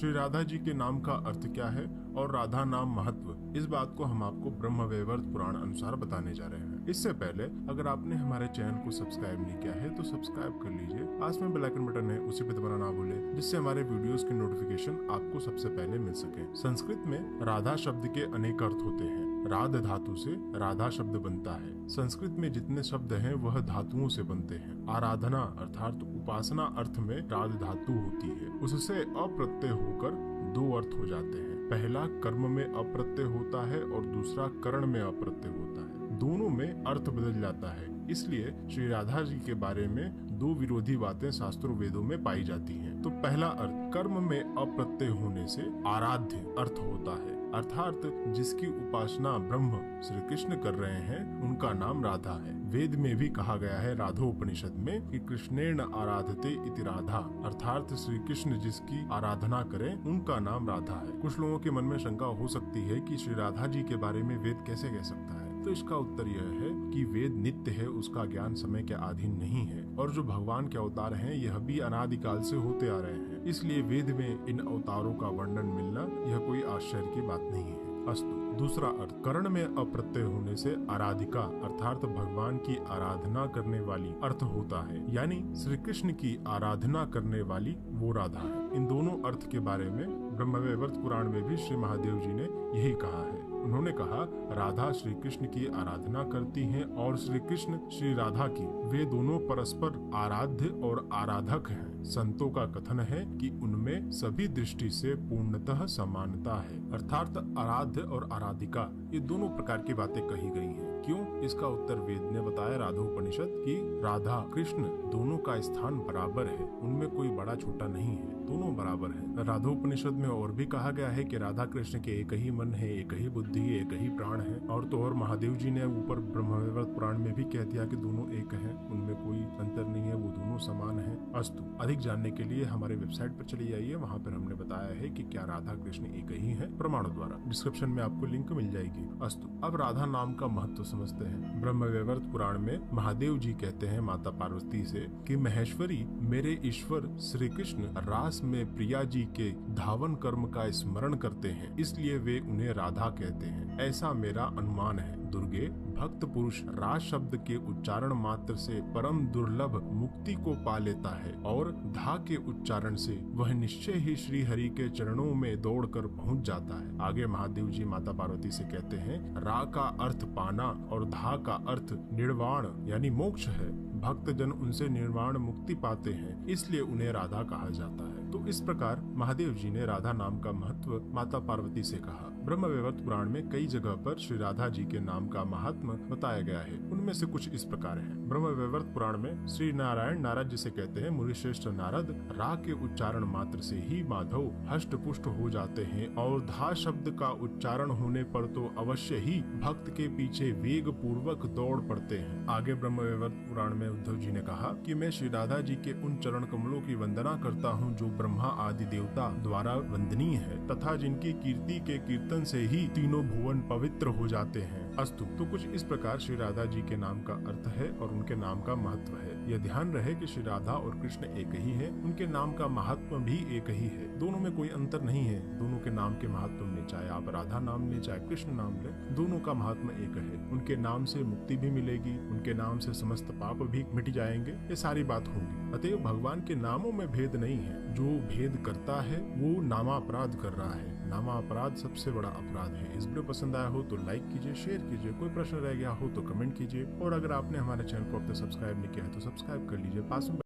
श्री राधा जी के नाम का अर्थ क्या है और राधा नाम महत्व, इस बात को हम आपको ब्रह्म वैवर्त पुराण अनुसार बताने जा रहे हैं। इससे पहले अगर आपने हमारे चैनल को सब्सक्राइब नहीं किया है तो सब्सक्राइब कर लीजिए। पास में बेल आइकन बटन है, उसी पे दबाना ना भूले, जिससे हमारे वीडियोस की नोटिफिकेशन आपको सबसे पहले मिल सके। संस्कृत में राधा शब्द के अनेक अर्थ होते हैं। राध धातु से राधा शब्द बनता है। संस्कृत में जितने शब्द हैं वह धातुओं से बनते हैं। आराधना अर्थात उपासना अर्थ में राध धातु होती है। उससे अप्रत्यय होकर दो अर्थ हो जाते हैं। पहला कर्म में अप्रत्यय होता है और दूसरा करण में अप्रत्यय होता है। दोनों में अर्थ बदल जाता है। इसलिए श्री राधा जी के बारे में दो विरोधी बातें शास्त्रों वेदों में पाई जाती हैं। तो पहला अर्थ, कर्म में अप्रत्यय होने से आराध्य अर्थ होता है, अर्थात जिसकी उपासना ब्रह्म श्री कृष्ण कर रहे हैं उनका नाम राधा है। वेद में भी कहा गया है राधोपनिषद में कि कृष्णेन आराधते इति राधा, अर्थात श्री कृष्ण जिसकी आराधना करें उनका नाम राधा है। कुछ लोगों के मन में शंका हो सकती है कि श्री राधा जी के बारे में वेद कैसे कह सकता है, तो इसका उत्तर यह है कि वेद नित्य है, उसका ज्ञान समय के अधीन नहीं है, और जो भगवान के अवतार हैं यह भी अनादिकाल से होते आ रहे हैं। इसलिए वेद में इन अवतारों का वर्णन मिलना यह कोई आश्चर्य की बात नहीं है। अस्तु, दूसरा अर्थ, करण में अप्रत्यय होने से आराधिका अर्थात भगवान की आराधना करने वाली अर्थ होता है, यानी श्री कृष्ण की आराधना करने वाली वो राधा है। इन दोनों अर्थ के बारे में ब्रह्म वैवर्त पुराण में भी श्री महादेव जी ने यही कहा है। उन्होंने कहा, राधा श्री कृष्ण की आराधना करती हैं और श्री कृष्ण श्री राधा की, वे दोनों परस्पर आराध्य और आराधक हैं। संतों का कथन है कि उनमें सभी दृष्टि से पूर्णतः समानता है, अर्थात आराध्य और आराधिका ये दोनों प्रकार की बातें कही गई हैं। क्यों? इसका उत्तर वेद ने बताया राधोपनिषद की राधा कृष्ण दोनों का स्थान बराबर है, उनमें कोई बड़ा छोटा नहीं है, दोनों बराबर है। राधोपनिषद में और भी कहा गया है कि राधा कृष्ण के एक ही मन है, एक ही बुद्धि, एक ही प्राण है। और तो और महादेव जी ने ऊपर ब्रह्मवैवर्त पुराण में भी कह दिया कि दोनों एक हैं, उनमें कोई अंतर नहीं है, वो दोनों समान है। अस्तु, अधिक जानने के लिए हमारे वेबसाइट पर चले जाइए, वहाँ पर हमने बताया है कि क्या राधा कृष्ण एक ही है प्रमाणों द्वारा। डिस्क्रिप्शन में आपको लिंक मिल जाएगी। अस्तु, अब राधा नाम का महत्व समझते हैं। ब्रह्मवैवर्त पुराण में महादेव जी कहते हैं माता पार्वती से कि महेश्वरी, मेरे ईश्वर श्री कृष्ण रास में प्रिया जी के धावन कर्म का स्मरण करते हैं, इसलिए वे उन्हें राधा कहते हैं, ऐसा मेरा अनुमान है। दुर्गे, भक्त पुरुष रास शब्द के उच्चारण मात्र से परम दुर्लभ मुक्ति को पा लेता है और धा के उच्चारण से वह निश्चय ही श्री हरि के चरणों में दौड़कर पहुंच जाता है। आगे महादेव जी माता पार्वती से कहते हैं, रा का अर्थ पाना और धा का अर्थ निर्वाण यानी मोक्ष है। भक्त जन उनसे निर्वाण मुक्ति पाते हैं, इसलिए उन्हें राधा कहा जाता है। तो इस प्रकार महादेव जी ने राधा नाम का महत्व माता पार्वती से कहा। ब्रह्मवैवर्त पुराण में कई जगह पर श्री राधा जी के नाम का महात्म बताया गया है। उनमें से कुछ इस प्रकार है। ब्रह्मवैवर्त पुराण में श्री नारायण नारद जिसे कहते हैं, मुनिश्रेष्ठ नारद, रा के उच्चारण मात्र से ही माधव हष्ट पुष्ट हो जाते हैं और धा शब्द का उच्चारण होने पर तो अवश्य ही भक्त के पीछे वेग पूर्वक दौड़ पड़ते हैं। आगे ब्रह्मवैवर्त पुराण में उद्धव जी ने कहा कि मैं श्री राधा जी के उन चरण कमलों की वंदना करता हूँ जो ब्रह्मा आदि देवता द्वारा वंदनीय है तथा जिनकी कीर्ति के कीर्तन से ही तीनों भुवन पवित्र हो जाते हैं। अस्तु, तो कुछ इस प्रकार श्री राधा जी के नाम का अर्थ है और उनके नाम का महत्व है। यह ध्यान रहे कि श्री राधा और कृष्ण एक ही है, उनके नाम का महात्म भी एक ही है, दोनों में कोई अंतर नहीं है। दोनों के नाम के महात्म में, चाहे आप राधा नाम ले चाहे कृष्ण नाम ले, दोनों का महात्म एक है। उनके नाम से मुक्ति भी मिलेगी, उनके नाम से समस्त पाप भी मिट जाएंगे, ये सारी बात होगी। अतएव भगवान के नामों में भेद नहीं है। जो भेद करता है वो नामापराध कर रहा है। नामापराध सबसे बड़ा अपराध है। इस वीडियो पसंद आया हो तो लाइक कीजिए, शेयर कीजिए, कोई प्रश्न रह गया हो तो कमेंट कीजिए, और अगर आपने हमारे चैनल को अब तक सब्सक्राइब नहीं किया है तो सब्सक्राइब कर लीजिए। पास में